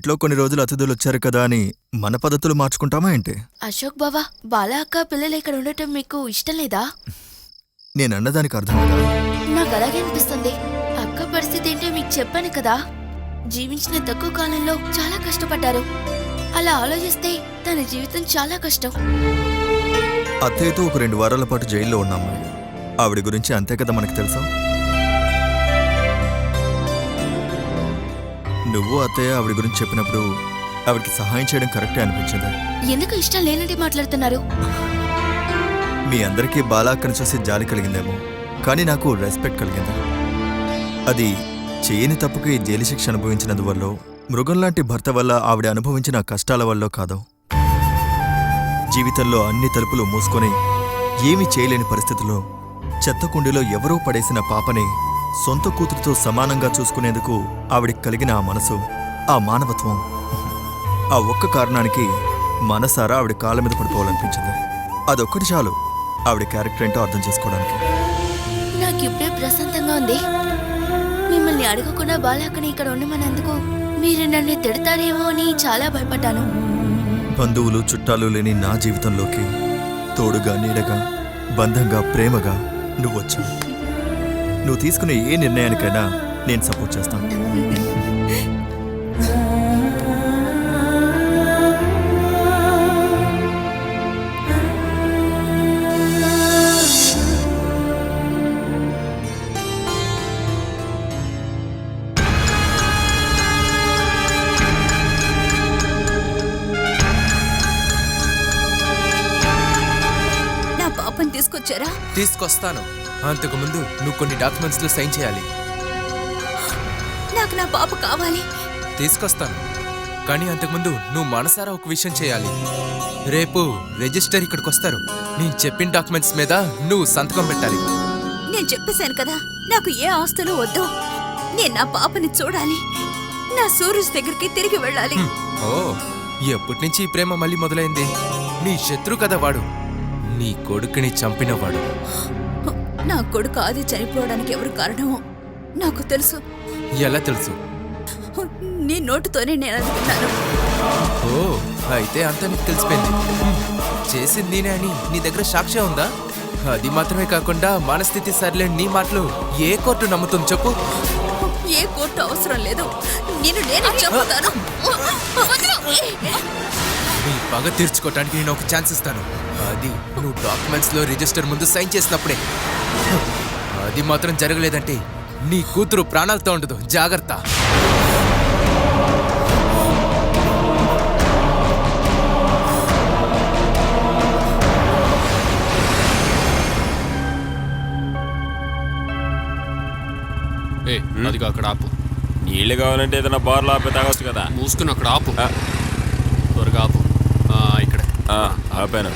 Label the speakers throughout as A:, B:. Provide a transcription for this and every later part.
A: ఇంట్లో కొన్ని రోజులు అతిథులు వచ్చారు కదా అని మన పద్ధతులు మార్చుకుంటామా ఏంటి?
B: అశోక్ బావా, బాలా అక్క పిల్లలు ఇక్కడ ఉండటం మీకు ఇష్టం లేదా?
A: నేనన్నదానికి అర్థం కదా.
B: నాకు అలాగే అనిపిస్తుంది. అక్క పరిస్థితి ఏంటో మీకు చెప్పాను కదా. జీవించిన తక్కువ కాలంలో చాలా కష్టపడ్డారు. అలా ఆలోచిస్తే తన జీవితం చాలా కష్టం.
A: అత్తయ్యతో ఒక 2 వారాల పాటు జైల్లో ఉన్నాం. ఆవిడ గురించి అంతే కదా మనకు తెలుసు. నువ్వు అత్తయ్య ఆవిడ గురించి చెప్పినప్పుడు ఆవిడకి సహాయం చేయడం కరెక్టే అనిపించింది.
B: ఎందుకు ఇష్టం లేనంటే మాట్లాడుతున్నారు?
A: మీ అందరికీ బాలా అక్కను చూసి జాలి కలిగిందేమో, కానీ నాకు రెస్పెక్ట్ కలిగింది. అది చేయని తప్పుకి జైలు శిక్ష అనుభవించినందువల్ల, మృగంలాంటి భర్త వల్ల ఆవిడ అనుభవించిన కష్టాల వల్ల కాదు. జీవితంలో అన్ని తలుపులు మూసుకొని ఏమీ చేయలేని పరిస్థితుల్లో చెత్తకుండీలో ఎవరో పడేసిన పాపని సొంత కూతురితో సమానంగా చూసుకునేందుకు ఆవిడికి కలిగిన ఆ మనసు, ఆ మానవత్వం, ఆ ఒక్క కారణానికి మనసారా ఆవిడ కాళ్ళ మీద పడిపోవాలనిపించింది. అదొక్కటి చాలు ఆవిడ క్యారెక్టర్ ఏంటో అర్థం చేసుకోవడానికి.
B: నాకు ఇప్పుడే ప్రశాంతంగా ఉంది. మిమ్మల్ని అడగకుండా బాలాకని ఇక్కడ ఉండమన్నందుకు మీరు నన్ను తిడతారేమో అని చాలా భయపడ్డాను.
A: బంధువులు చుట్టాలు లేని నా జీవితంలోకి తోడుగా, నీడగా, బంధంగా, ప్రేమగా నువ్వు వచ్చావు. నువ్వు తీసుకునే ఏ నిర్ణయానికైనా నేను సపోర్ట్ చేస్తాను.
B: నా పాపని తీసుకొచ్చారా?
C: తీసుకొస్తాను. అంతకుముందు నువ్వు కొన్ని డాక్యుమెంట్స్లో సైన్ చేయాలి.
B: నాకు నా పాప కావాలి.
C: తీసుకొస్తాను, కానీ అంతకుముందు నువ్వు మనసారా ఒక విషయం చేయాలి. రేపు రిజిస్టర్ ఇక్కడికి వస్తారు. నేను చెప్పిన డాక్యుమెంట్స్ మీద నువ్వు సంతకం పెట్టాలి.
B: నేను చెప్పేశాను కదా, నాకు ఏ ఆస్తులు వద్దు. నేను నా పాపని చూడాలి. నా సూరజ్ దగ్గరికి తిరిగి వెళ్ళాలి.
C: ఓ, ఎప్పటి నుంచి ఈ ప్రేమ మళ్ళీ మొదలైంది? నీ శత్రు కదా వాడు, నీ కొడుకుని చంపినవాడు.
B: నా కొడుకు ఆది చనిపోవడానికి ఎవరు కారణమో నాకు తెలుసు.
C: ఎలా తెలుసు?
B: నీ నోటుతోనే నేను అనుకున్నాను.
C: ఓ, అయితే అంతా నీకు తెలిసిపోయింది. చేసింది నేనే అని నీ దగ్గర సాక్ష్యం ఉందా? అది మాత్రమే కాకుండా మనస్థితి సరిలేని నీ మాటలు ఏ కోర్టు నమ్ముతుంది చెప్పు?
B: ఏ కోర్టు అవసరం లేదు. నేను చెప్తాను.
C: నీ పగ తీర్చుకోవటానికి నేను ఒక ఛాన్స్ ఇస్తాను. అది నువ్వు డాక్యుమెంట్స్ లో రిజిస్టర్ ముందు సైన్ చేసినప్పుడే. అది మాత్రం జరగలేదంటే నీ కూతురు ప్రాణాలతో ఉండదు. జాగ్రత్త.
D: అదిగా అక్కడ ఆపు.
E: నీళ్ళు కావాలంటే ఏదైనా బార్లు ఆపి తాగొచ్చు కదా.
D: మూసుకుని అక్కడ ఆపు. త్వరగా ఆపు. ఇక్కడ
E: ఆపాను.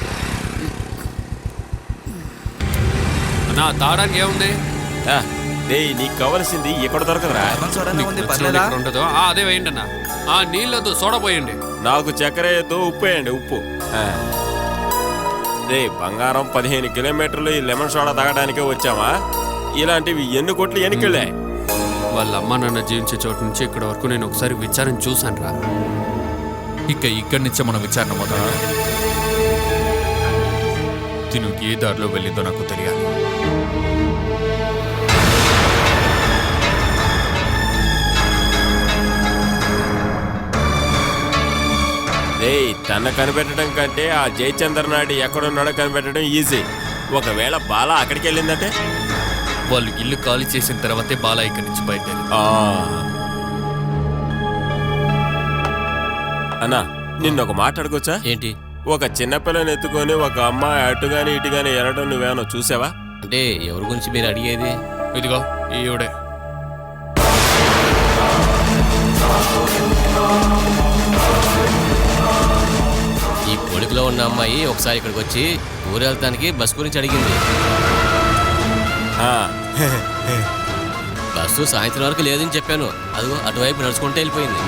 D: అన్నా, తాగడానికి ఏముంది?
E: నీకు కావలసింది ఇక్కడ దొరకదురా.
D: ఉండదు. అదే వేయండి అన్న. నీళ్ళొద్దు, సోడా పోయండి.
E: నాకు చక్కెర వేయద్దు, ఉప్పు వేయండి. ఉప్పు. బంగారం 15 కిలోమీటర్లు ఈ లెమన్ సోడా తాగడానికే వచ్చావా? ఇలాంటివి ఎన్ని కోట్లు ఎన్నికెళ్ళాయి?
D: వాళ్ళ అమ్మ నాన్న జీవించే చోటు నుంచి ఇక్కడ వరకు నేను ఒకసారి విచారణ చూశాను రా. ఇక్కడి నుంచే మన విచారణ మొదలు. తిను ఏ దారిలో వెళ్ళిందో నాకు తెలియాలి.
E: తన కనిపెట్టడం కంటే ఆ జయచంద్ర నాయుడు ఎక్కడున్నాడో కనిపెట్టడం ఈజీ. ఒకవేళ బాలా అక్కడికి వెళ్ళిందంటే
D: వాళ్ళు ఇల్లు ఖాళీ చేసిన తర్వాతే బాలా ఇక్కడి నుంచి బయలుదేరి.
E: అన్నా, నిన్నొక మాట అడగొచ్చా?
D: ఏంటి?
E: ఒక చిన్నపిల్లని ఎత్తుకొని ఒక అమ్మాయి అటుగాని ఇటుగాని ఎరడం నువ్వేమో చూసావా?
D: అంటే ఎవరి గురించి మీరు అడిగేది? ఇదిగో ఈవిడే. ఈ పొడుగులో ఉన్న అమ్మాయి ఒకసారి ఇక్కడికి వచ్చి ఊరు వెళ్తానికి బస్ గురించి అడిగింది. బస్సు సాయంత్రం వరకు లేదని చెప్పాను. అదిగో అటువైపు నడుచుకుంటూ వెళ్ళిపోయింది.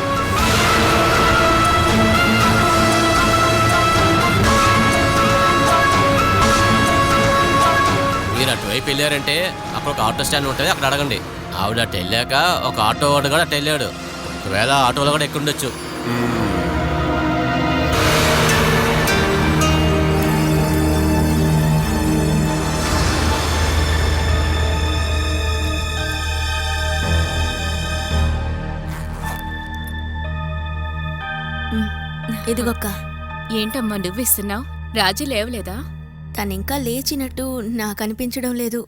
D: మీరు అటువైపు వెళ్ళారంటే అక్కడ ఒక ఆటో స్టాండ్ ఉంటుంది, అక్కడ అడగండి. ఆవిడ అటు వెళ్ళాక ఒక ఆటో వాడు కూడా అటు వెళ్ళాడు. ఒకవేళ ఆటోలో కూడా ఎక్కడుండొచ్చు.
B: ఇదిగొక్క.
F: ఏంటమ్మా నువ్విస్తున్నావు? రాజు లేవలేదా?
B: తనింకా లేచినట్టు నాకు అనిపించడం లేదు.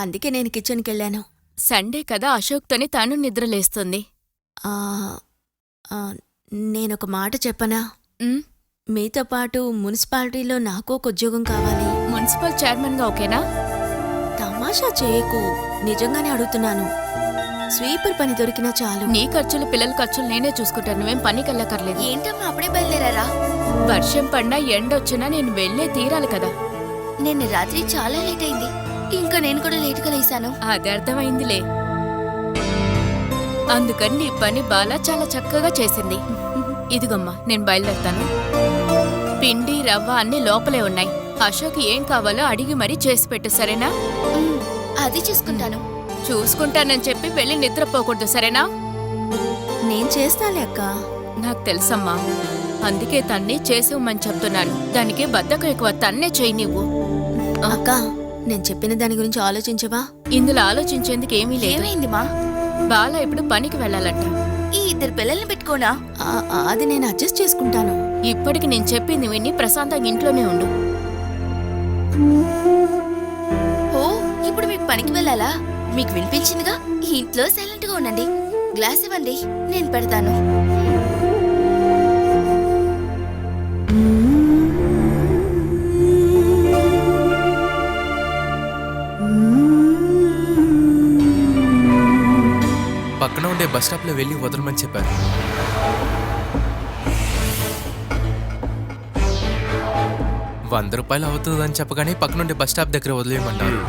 B: అందుకే నేను కిచెన్కి వెళ్ళాను.
F: సండే కదా, అశోక్తోనే తాను నిద్రలేస్తుంది.
B: ఆ, ఆ, నేనొక మాట చెప్పనా?
F: ఉమ్,
B: మీతో పాటు మున్సిపాలిటీలో నాకు ఒక ఉద్యోగం కావాలి.
F: మున్సిపల్ చైర్మన్గా ఓకేనా?
B: తమాషా చేయకు, నిజంగానే అడుగుతున్నాను. స్వీపర్ పని దొరికినా చాలు.
F: నీ ఖర్చులు పిల్లల ఖర్చులు నేనే చూసుకుంటాను, నువ్వేం పనికి వెళ్ళక్కర్లేదు.
B: ఏంటమ్మా అప్పుడే బయలుదేరారా?
F: వర్షం పడినా ఎండొచ్చినా నేను వెళ్ళే తీరాలి కదా.
B: నిన్న రాత్రి చాలా లేట్ అయింది. ఇంకా నేను కూడా లేటుగా లేసాను.
F: అది అర్థమైందిలే. అందుకని నీ పని బాలా చాలా చక్కగా చేసింది. ఇదిగమ్మా నేను బయలుదేరుతాను. పిండి రవ్వ అన్ని లోపలే ఉన్నాయి. అశోక్ ఏం కావాలో అడిగి మరీ చేసి పెట్టు, సరేనా?
B: అది చూసుకుంటాను.
F: చూసుకుంటానని చెప్పి వెళ్ళి నిద్రపోకూడదు, సరేనా?
B: నేను చేస్తాలే అక్క.
F: నాకు తెలుసమ్మా, అందుకే తన్ని చేసేవమని చెప్తున్నాను. దానికి బద్ధకం ఎక్కువ, తన్నే చెయ్యి నువ్వు.
B: అక్క, నేను చెప్పిన దాని గురించి ఆలోచించవా?
F: ఇందులో ఆలోచించేందుకు ఏమీ లేదు.
B: ఏమైంది మా?
F: బాల ఇప్పుడు పనికి వెళ్ళాలంట.
B: ఈ ఇద్దరు పిల్లల్ని పెట్టుకోనా? అది నేను అడ్జస్ట్ చేసుకుంటాను.
F: ఇప్పటికి నేను చెప్పింది విని ప్రశాంతంగా ఇంట్లోనే ఉండు.
B: ఓ, ఇప్పుడు మీకు పనికి వెళ్ళాలా? మీకు వినిపించిందిగా, ఇంట్లో సైలెంట్ గా ఉండండి. గ్లాస్ ఇవ్వండి, నేను పెడతాను.
C: పక్కన ఉండే బస్ స్టాప్లో వెళ్ళి వదలమని చెప్పారు. ₹100 అవుతుందని చెప్పగానే పక్కనుండే బస్ స్టాప్ దగ్గర వదిలేయమన్నారు.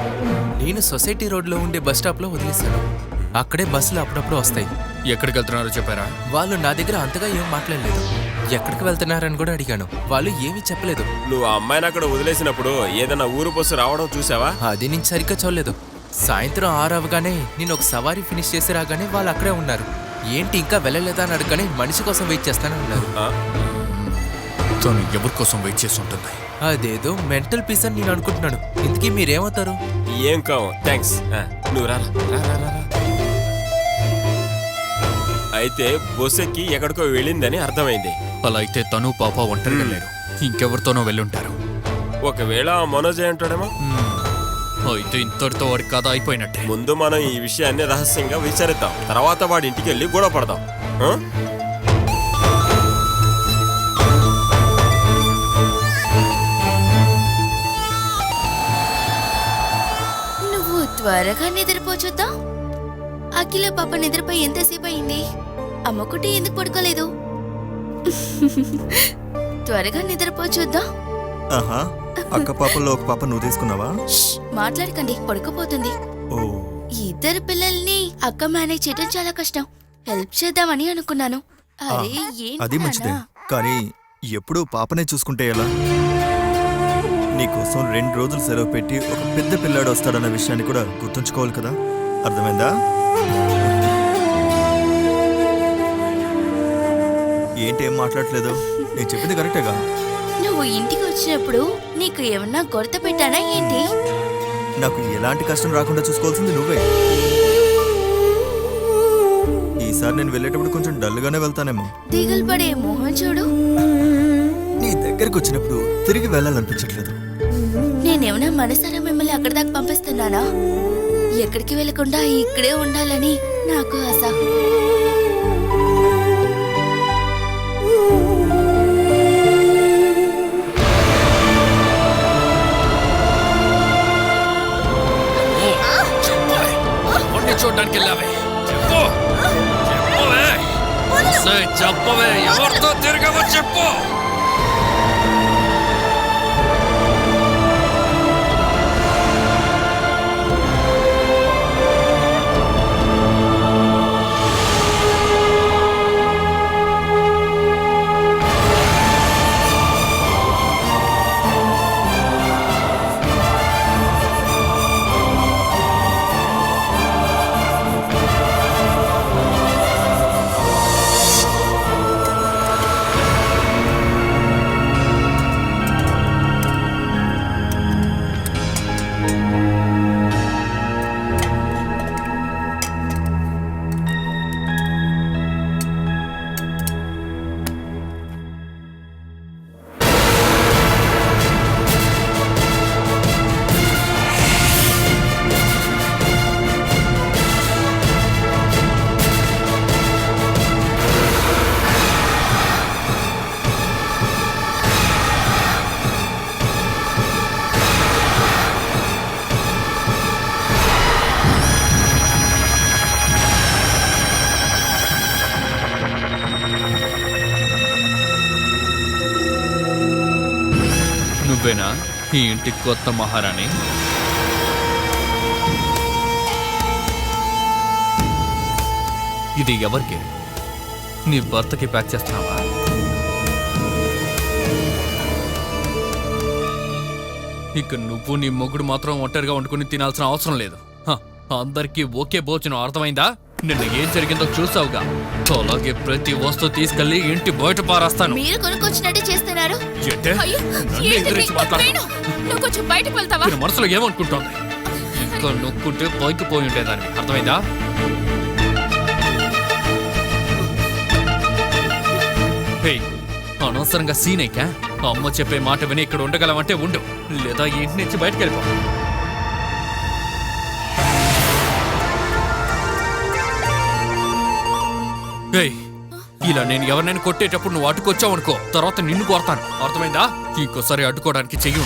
C: నేను సొసైటీ రోడ్లో ఉండే బస్ స్టాప్లో వదిలేశాను. అక్కడే బస్సులు అప్పుడప్పుడు వస్తాయి.
D: ఎక్కడికి వెళ్తున్నారో చెప్పారా?
C: వాళ్ళు నా దగ్గర అంతగా ఏం మాట్లాడలేదు. ఎక్కడికి వెళ్తున్నారని కూడా అడిగాను. వాళ్ళు ఏమీ చెప్పలేదు.
E: నువ్వు ఆ అమ్మాయిని అక్కడ వదిలేసినప్పుడు ఏదైనా ఊరు బస్సు రావడం చూసావా?
C: అది నేను సరిగ్గా చూడలేదు. సాయంత్రం 6 అవగానే నేను ఒక సవారీ ఫినిష్ చేసి రాగానే వాళ్ళు అక్కడే ఉన్నారు. ఏంటి ఇంకా వెళ్ళలేదా అని అడగగానే మనిషి కోసం వెయిట్ చేస్తానే ఉన్నారు.
D: తను ఎవరి కోసం వెయిట్ చేసి ఉంటుంది?
C: అదేదో మెంటల్ పీస్ అని నేను అనుకుంటున్నాను. ఇంతకీ మీరేమవుతారు?
E: ఏం కావు, థ్యాంక్స్. నువ్వు రా రా, రా, రా, రా. అయితే బస్సు ఎక్కి ఎక్కడికో వెళ్ళిందని అర్థమైంది.
D: అలా అయితే తను పాప ఒంటరిగా లేరు, ఇంకెవరితోనో వెళ్ళుంటారు.
E: ఒకవేళ ఆ మనోజ్ అంటాడేమో.
D: అయితే ఇంతటితో వాడి కథ అయిపోయినట్టే.
E: ముందు మనం ఈ విషయాన్ని రహస్యంగా విచారిద్దాం, తర్వాత వాడి ఇంటికి వెళ్ళి గొడవ పడదాం.
B: నువ్వు త్వరగా నిద్రపోచుద్దాం. అఖిల పాప నిద్రపై ఎంతసేపు అయింది? అమ్మకుటి ఎందుకు పడుకోలేదు? త్వరగా నిద్రపోచుద్దాం.
A: ఆహా, అక్క పాపల్లో ఒక పాప నువ్వు తీసుకున్నావా?
B: మాట్లాడకండి, పడుకోపోతుంది.
A: ఓ,
B: ఇద్దరు పిల్లల్ని అక్క మేనేజ్ చేయడం చాలా కష్టం. హెల్ప్ చేద్దామని అనుకున్నాను. అరే
A: అది మంచిదే, కానీ ఎప్పుడూ పాపనే చూసుకుంటే ఎలా? నీకోసం 2 రోజులు సెలవు పెట్టి ఒక పెద్ద పిల్లాడు వస్తాడన్న విషయాన్ని కూడా గుర్తుంచుకోవాలి కదా. అర్థమైందా? ఏంటేం మాట్లాడలేదు? నేను చెప్పింది కరెక్టేగా?
B: నువ్వు ఇంటికి వచ్చినప్పుడు నీకు ఏమన్నా కొరత పెట్టానా ఏంటి?
A: నాకు ఎలాంటి కష్టం రాకుండా చూసుకోవాల్సింది నువ్వే. ఈసారి నేను వెళ్ళేటప్పుడు కొంచెం డల్గానే వెళ్తానేమో.
B: దిగులు పడే మోహన్ చూడు.
A: నీ దగ్గరకు వచ్చినప్పుడు తిరిగి వెళ్ళాలనిపించట్లేదు.
B: నేనేమన్నా మనసారా మిమ్మల్ని అక్కడి దాకా పంపిస్తున్నానా? ఎక్కడికి వెళ్లకుండా ఇక్కడే ఉండాలని నాకు ఆశ.
D: చూడడానికి వెళ్ళావే? చెప్పు, చెప్పవే, ఎవరితో తిరగవో చెప్పు. నువ్వేనా ఈ ఇంటికి కొత్త మహారాణి? ఇది ఎవరికి? నీ భర్తకి ప్యాక్ చేస్తున్నావా? ఇక నువ్వు నీ మొగుడు మాత్రం ఒంటరిగా వండుకుని తినాల్సిన అవసరం లేదు. అందరికీ ఒకే భోజనం, అర్థమైందా? నిన్న ఏం జరిగిందో చూసావుగా. అలాగే ప్రతి వస్తువు తీసుకెళ్లి ఇంటి బయట పారేస్తాను.
B: మీరు కొనుక్కొచ్చినట్టే చేస్తున్నారు.
D: ఏంటే?
F: అయ్యో,
D: నన్ను
F: ఏంటిది?
D: ఎదిరించి మాట్లాడు.
F: వేణు, నువ్వు కొంచెం బయటకు వెళ్తావా?
D: నేను మనసులో ఏమనుకుంటోంది? ఇంకా నొక్కుంటే పైకి పోయి ఉండేదాన్ని, అర్థమైందా? హే, అనవసరంగా సీన్ అయ్యా. అమ్మ చెప్పే మాట విని ఇక్కడ ఉండగలవంటే ఉండు, లేదా ఈ ఇంటి నుంచి బయటకు వెళ్ళిపో. ఏయ్, ఇలా నేను ఎవరినైనా కొట్టేటప్పుడు నువ్వు అడ్డుకొచ్చావు అనుకో, తర్వాత నిన్ను కొడతాను, అర్థమైందా? ఇంకోసారి అడ్డుకోవడానికి చెయ్యి.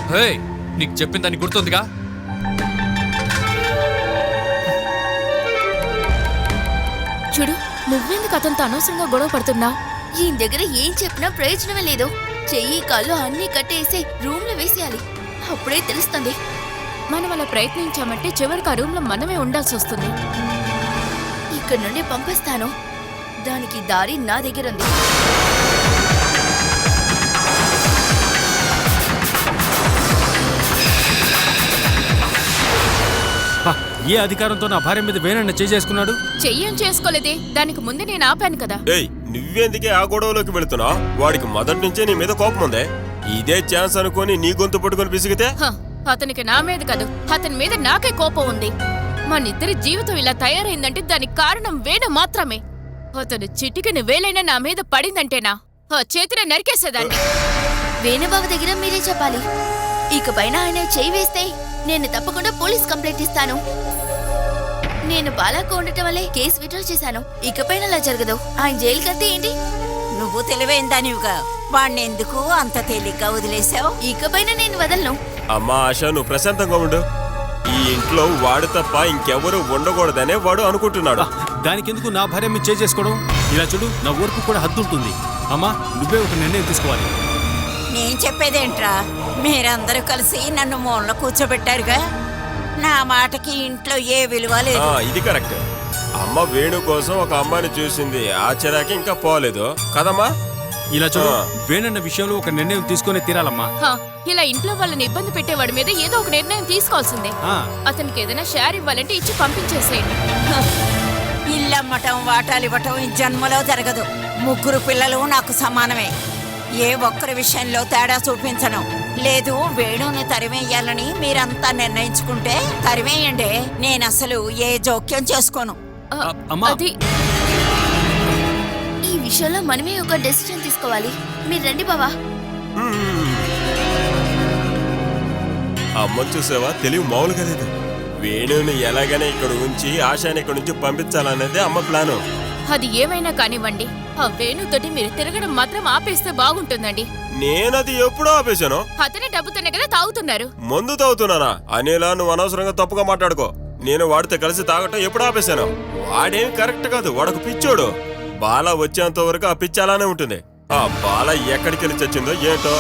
D: హే, నీకు చెప్పిన దాన్ని గుర్తుందిగా?
F: చూడు, నువ్వెందుకు అతనితో అనవసరంగా గొడవ పడుతున్నావు?
B: ఈయన దగ్గర ఏం చెప్పినా ప్రయోజనమే లేదు. చెయ్యి కాళ్ళు అన్నీ కట్టేసి రూమ్ లో వేసేయాలి. అప్పుడే తెలుస్తుంది.
F: మనం అలా ప్రయత్నించామంటే చివరికి ఆ రూమ్ లో మనమే ఉండాల్సి వస్తుంది.
B: ఇక్కడ నుండి పంపిస్తాను. దానికి దారి నా దగ్గర ఉంది.
G: ఏ అధికారంతో నా భార్య మీద వేనన్న చేసుకున్నాడు?
F: చెయ్యం చేసుకోలేదే, దానికి ముందే నేను ఆపాను కదా.
E: ఏయ్, నువ్వెందుకే ఆ గొడవలోకి వెళుతున్నావు? వాడికి మొదటి నుంచే నీ మీద కోపం ఉందే. ఇదే ఛాన్స్ అనుకొని నీ గొంతు పట్టుకొని పిసిగితే?
F: అతనికి నా మీద కాదు, అతని మీద నాకే కోపం ఉంది. మనిద్దరి జీవితం ఇలా తయారైందంటే దానికి కారణం వేణు మాత్రమే. అతను చిటికిన వేలైనా నా మీద పడిందంటేనా ఆ చేతిని నరికేసేదాన్ని.
B: వేణుబాబు దగ్గర మీరే చెప్పాలి. ఇకపైన ఆయన చేయి వేస్తే నేను తప్పకుండా పోలీస్ కంప్లైంట్ ఇస్తాను. నేను బాలాకు ఉండటం వల్లే కేసు విత్డ్రా చేశాను. ఇకపైన అలా జరగదు. ఆయన జైలుకి వెళ్తే ఏంటి?
H: నువ్వు తెలివైందానివిగా వాణ్ణి ఎందుకు అంత తేలిగ్గా వదిలేశావు?
B: ఇకపైన నేను వదలను.
E: అమ్మా ఆశ, నువ్వు ప్రశాంతంగా ఉండు. ఈ ఇంట్లో వాడు తప్ప ఇంకెవరూ ఉండకూడదనే వాడు అనుకుంటున్నాడు.
G: దానికెందుకు నా భార్య మీద చేసుకోవడం? ఇలా చూడు, నా ఊరుకు కూడా హద్దు ఉంటుంది. అమ్మా, నువ్వే ఒక నిర్ణయం తీసుకోవాలి.
H: నేను చెప్పేదేంట్రా, మీరందరూ కలిసి నన్ను మూలలో కూర్చోబెట్టారుగా. నా మాటకి ఇంట్లో ఏ విలువ లేదు.
E: ఇది కరెక్ట్. అమ్మ వేణు కోసం ఒక అమ్మాయిని చూసింది, ఆశ్చర్యానికి ఇంకా పోలేదు కదమ్మా.
G: ఇలా చూడు, వేణన్న విషయంలో ఒక నిర్ణయం తీసుకునే తీరాలమ్మా.
F: ఇలా ఇంట్లో వాళ్ళని ఇబ్బంది పెట్టేవాడి మీద ఏదో ఒక నిర్ణయం తీసుకోవాల్సిందే. అతనికి ఏదైనా షేర్ ఇవ్వాలంటే ఇచ్చి పంపించేసేయండి.
H: ఇల్లమ్మటం వాటాలివ్వటం ఈ జన్మలో జరగదు. ముగ్గురు పిల్లలు నాకు సమానమే. ఏ ఒక్కరి విషయంలో తేడా చూపించను. లేదు, వేణుని తరిమేయాలని మీరంతా నిర్ణయించుకుంటే తరిమేయండి. నేను అసలు ఏ జోక్యం చేసుకోను.
F: అది
B: ఈ విషయంలో మనమే ఒక డెసిషన్ తీసుకోవాలి. మీరు రండి బావా.
E: అమ్మ చూసావా, తెలివి మామూలుగా లేదు. వేణుని ఎలాగైనా ఇక్కడ ఉంచి ఆశాని ఇక్కడ నుంచి పంపించాలనేది అమ్మ ప్లాను.
F: అది ఏమైనా కానివ్వండి, ఆ వేణుతోటి మీరు తిరగడం మాత్రం ఆపేస్తే బాగుంటుందండి.
E: నేనది ఎప్పుడో ఆపేశాను.
F: అతనే డబ్బుతోనే కదా తాగుతున్నారు.
E: మందు తాగుతున్నానా? అనేలా నువ్వు అనవసరంగా తప్పుగా మాట్లాడుకో. నేను వాడితో కలిసి తాగటం ఎప్పుడు ఆపేశాను? వాడేమి కరెక్ట్ కాదు, వాడొక పిచ్చోడు. బాల వచ్చేంత వరకు ఆ పిచ్చి అలానే ఉంటుంది. ఆ బాల ఎక్కడికి వెళ్ళి చచ్చిందో ఏంటో.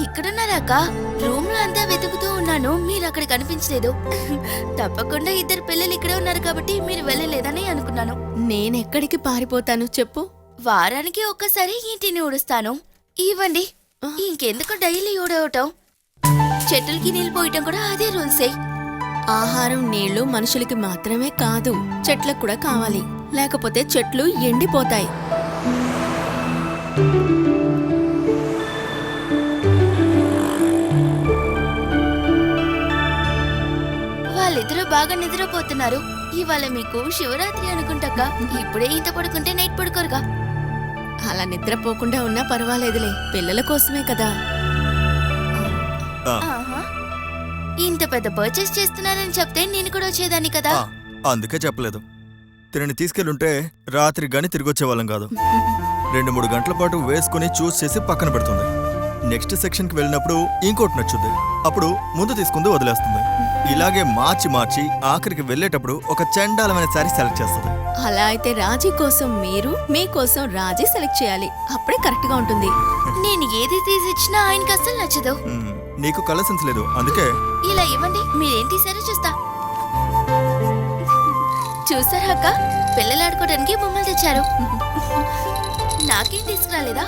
B: ఇక్కడున్నారాక? రూమ్ లో అంతా వెతుకుతూ ఉన్నాను, మీరు అక్కడ కనిపించలేదు. తప్పకుండా ఇద్దరు పిల్లలు ఇక్కడే ఉన్నారు కాబట్టి మీరు వెళ్ళలేదని అనుకున్నాను.
I: నేనెక్కడికి పారిపోతాను చెప్పు?
B: వారానికి ఒక్కసారి ఇంటిని ఊడుస్తాను. ఇవ్వండి. ఇంకెందుకు డైలీ ఊడవటం? చెట్లకి నీళ్ళు పోయటం కూడా అదే రూల్సే.
I: ఆహారం నీళ్లు మనుషులకి మాత్రమే కాదు, చెట్లకు కూడా కావాలి. లేకపోతే చెట్లు ఎండిపోతాయి.
B: వాళ్ళిద్దరూ బాగా నిద్రపోతున్నారు. ఇవాళ మీకు శివరాత్రి అనుకుంటాక. ఇప్పుడే ఇంత పడుకుంటే నైట్ పడుకోరుగా.
I: అలా నిద్రపోకుండా ఉన్నా పర్వాలేదులే, పిల్లల కోసమే కదా.
B: ఆహా. ఇంత పెద్ద పర్చేస్ చేస్తున్నానని చెప్తే నేను కూడా వచ్చేదాన్ని కదా.
A: అందుకే చెప్పలేదు. తినని తీసుకెళ్ళుంటే రాత్రి గాని తిరిగొచ్చేవాళ్ళం కాదు. 2-3 గంటల పాటు వేసుకుని చూస్ చేసి పక్కన పెడుతుంది. నెక్స్ట్ సెక్షన్కి వెళ్ళినప్పుడు ఇంకోటి నచ్చుద్ది, అప్పుడు ముందు తీసుకుంది వదిలేస్తుంది. ఇలాగే మార్చి మార్చి ఆఖరికి వెళ్ళేటప్పుడు ఒక చండాలమైన శారీ సెలెక్ట్ చేస్తుంది.
I: అలా అయితే రాజీ కోసం మీరు, మీకోసం రాజీ సెలెక్ట్ చేయాలి. అప్పుడే కరెక్ట్ గా ఉంటుంది.
B: నేను ఏది తీసిచ్చినా ఆయనకి అస్సలు నచ్చదు.
A: నీకు కలర్ సెన్స్ లేదు, అందుకే
B: ఇలా ఇవ్వండి, మీరేం తీసారో చూస్తా. చూసారా అక్క, పిల్లలు ఆడుకోవడానికి బొమ్మలు తెచ్చారు. నాకేం తీసుకురాలేదా?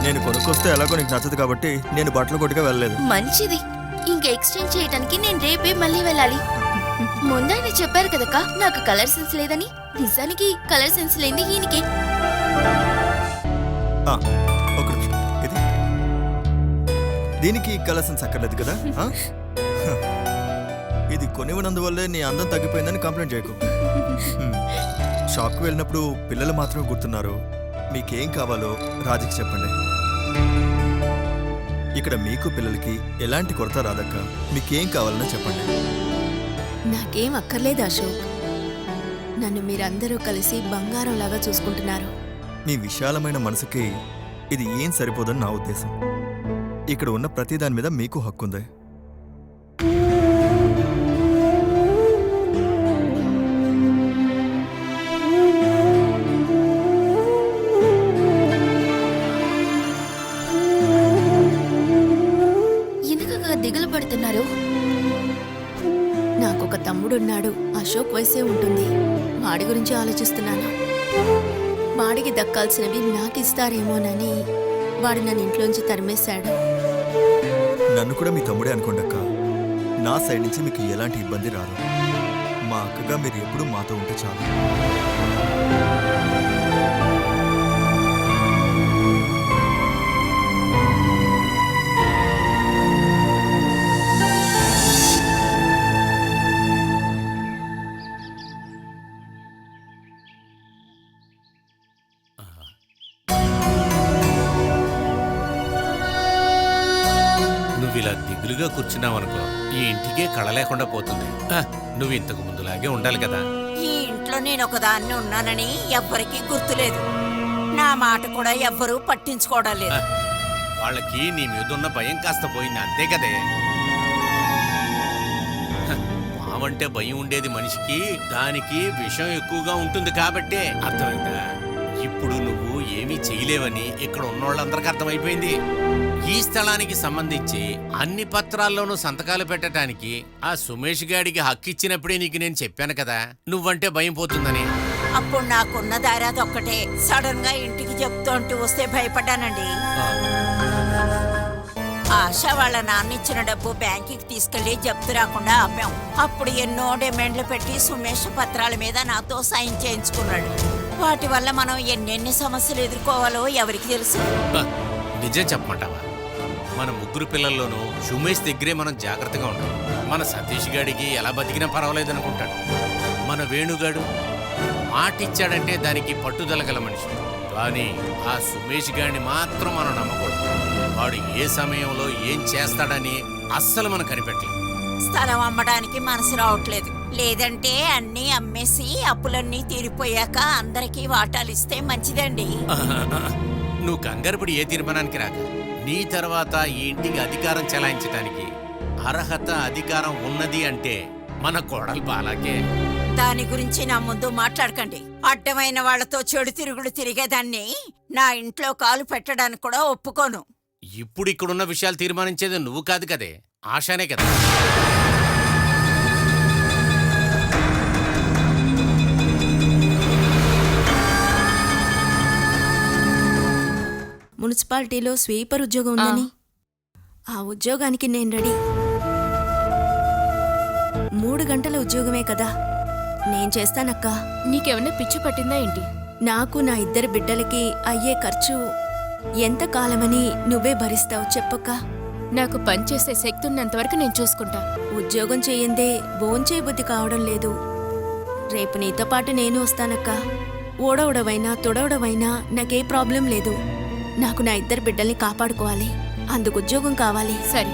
A: నేను కొనుక్కొస్తే ఎలాగో నీకు నచ్చదు కాబట్టి నేను బట్టలు కొట్టుగా వెళ్ళలేదు.
B: మంచిది. ఇంకా ఎక్స్చేంజ్ చేయడానికి నేను రేపే మళ్ళీ వెళ్ళాలి. ముందాయన చెప్పారు కదక్క నాకు కలర్ సెన్స్ లేదని. నిజానికి కలర్ సెన్స్ లేని ఈయనకి.
A: ఆ, ఒక నిమిషం. ఇది దీనికి కలర్ సెన్స్ అక్కర్లేదు కదా. ఆ? ఇది కొనివ్వనందువల్లే నీ అందం తగ్గిపోయిందని కంప్లైంట్ చేయకు. షాప్కి వెళ్ళినప్పుడు పిల్లలు మాత్రమే గుర్తున్నారు. మీకేం కావాలో రాజుకి చెప్పండి. ఇక్కడ మీకు పిల్లలకి ఎలాంటి కొరత రాదక్క. మీకేం కావాలన్నా చెప్పండి.
I: నాకేం అక్కర్లేదు అశోక్. నన్ను మీరందరూ కలిసి బంగారంలాగా చూసుకుంటున్నారు.
A: మీ విశాలమైన మనసుకి ఇది ఏం సరిపోదని నా ఉద్దేశం. ఇక్కడ ఉన్న ప్రతి దాని మీద మీకు హక్కుంది.
B: ఎందుకు దిగులు పడుతున్నారు?
I: నాకొక తమ్ముడున్నాడు. అశోక్ వయసే ఉంటుంది. వాడి గురించి ఆలోచిస్తున్నాను. వాడికి దక్కాల్సినవి నాకు ఇస్తారేమోనని వాడు నన్ను ఇంట్లోంచి తరిమేశాడు.
A: నన్ను కూడా మీ తమ్ముడే అనుకోండక్క. నా సైడ్ నుంచి మీకు ఎలాంటి ఇబ్బంది రాదు. మా అక్కగా మీరు ఎప్పుడూ మాతో ఉంటే చాలు.
G: నువ్వు ఇలా దిగులుగా కూర్చున్నావనుకో ఈ ఇంటికే కళ లేకుండా పోతుంది. నువ్వు ఇంతకు ముందులాగే ఉండాలి కదా.
H: ఈ ఇంట్లో నేను ఒకదాన్ని ఉన్నానని ఎవ్వరికీ గుర్తులేదు. నా మాట కూడా ఎవ్వరూ పట్టించుకోవడం లేదు.
G: వాళ్ళకి నీ మీదున్న భయం కాస్త పోయింది అంతే కదే. మావంటే భయం ఉండేది మనిషికి, దానికి విషం ఎక్కువగా ఉంటుంది కాబట్టే. అర్థమైందా? ఇప్పుడు నువ్వు ఏమీ చేయలేవని ఇక్కడ ఉన్నోళ్ళందరికీ అర్థమైపోయింది. ఈ స్థలానికి సంబంధించి అన్ని పత్రాల్లోనూ సంతకాలు పెట్టడానికి ఆ సుమేష్ గాడికి హక్కు ఇచ్చినప్పుడే నీకు నేను చెప్పాను కదా నువ్వంటే భయం పోతుందని.
H: అప్పుడు నాకున్న దారి అదొక్కటే. సడన్ గా ఇంటికి చెప్తూ వస్తే భయపడ్డానండి. ఆశ వాళ్ళ నాన్న ఇచ్చిన డబ్బు బ్యాంకుకి తీసుకెళ్లి జప్తు రాకుండా ఆపాం. అప్పుడు ఎన్నో డిమాండ్లు పెట్టి సుమేష్ పత్రాల మీద నాతో సైన్ చేయించుకున్నాడు. వాటి వల్ల మనం ఎన్నెన్ని సమస్యలు ఎదుర్కోవాలో ఎవరికి తెలుసు.
G: నిజం చెప్పమంటావా? మన ముగ్గురు పిల్లల్లోనూ సుమేష్ దగ్గరే మనం జాగ్రత్తగా ఉంటాం. మన సతీష్ గాడికి ఎలా బతికినా పర్వాలేదనుకుంటాడు. మన వేణుగాడు మాటిచ్చాడంటే దానికి పట్టుదల గల మనిషి. కానీ ఆ సుమేష్ గాడిని మాత్రం మనం నమ్మకూడదు. వాడు ఏ సమయంలో ఏం చేస్తాడని అస్సలు మనం కనిపెట్టలేదు.
H: స్థలం అమ్మడానికి మనసు రావట్లేదు. లేదంటే అన్నీ అమ్మేసి అప్పులన్నీ తీరిపోయాక అందరికీ వాటాలు ఇస్తే మంచిదండి.
G: నువ్వు కంగారుపడి ఏ తీర్మానానికి రాక, నీ తర్వాత ఈ ఇంటికి అధికారం చెలాయించడానికి అర్హత అధికారం ఉన్నది అంటే మన కోడలు బాలాకే.
H: దాని గురించి నా ముందు మాట్లాడకండి. అడ్డమైన వాళ్లతో చెడు తిరుగుడు తిరిగేదాన్ని నా ఇంట్లో కాలు పెట్టడానికి కూడా ఒప్పుకోను.
G: ఇప్పుడు ఇక్కడున్న విషయాలు తీర్మానించేది నువ్వు కాదు కదే, ఆశానే కదా.
I: మున్సిపాలిటీలో స్వీపర్ ఉద్యోగం ఉందని. ఆ ఉద్యోగానికి నేను రెడీ. 3 గంటల ఉద్యోగమే కదా, నేను చేస్తానక్క.
F: నీకేమన్నా పిచ్చి పట్టిందా ఏంటి?
I: నాకు నా 2 బిడ్డలకి అయ్యే ఖర్చు ఎంత కాలమని నువ్వే భరిస్తావు చెప్పక్క.
F: నాకు పనిచేసే శక్తి ఉన్నంతవరకు నేను చూసుకుంటా.
I: ఉద్యోగం చేయందే భోంచే బుద్ధి కావడం లేదు. రేపు నీతో పాటు నేను వస్తానక్క. ఓడవడవైనా తొడవడవైనా నాకే ప్రాబ్లం లేదు. నాకు నా 2 బిడ్డల్ని కాపాడుకోవాలి. అందుకు ఉద్యోగం కావాలి.
F: సరే,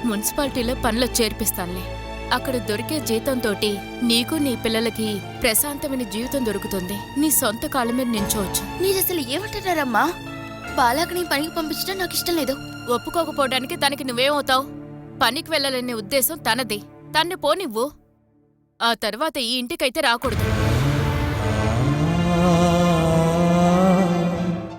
F: మున్సిపాలిటీలో పనిలో చేర్పిస్తానులే. అక్కడ దొరికే జీతంతోటి నీకు నీ పిల్లలకి ప్రశాంతమైన జీవితం దొరుకుతుంది. నీ సొంత కాళ్ళ మీద నించోవచ్చు.
B: మీరు అసలు ఏమంటున్నారమ్మా? బాలాకి నీ పనికి పంపించడం నాకు ఇష్టం లేదు.
F: ఒప్పుకోకపోవడానికి తనకి నువ్వేమవుతావు? పనికి వెళ్ళాలనే ఉద్దేశం తనది. తన్ని పోనివ్వు. ఆ తర్వాత ఈ ఇంటికైతే రాకూడదు.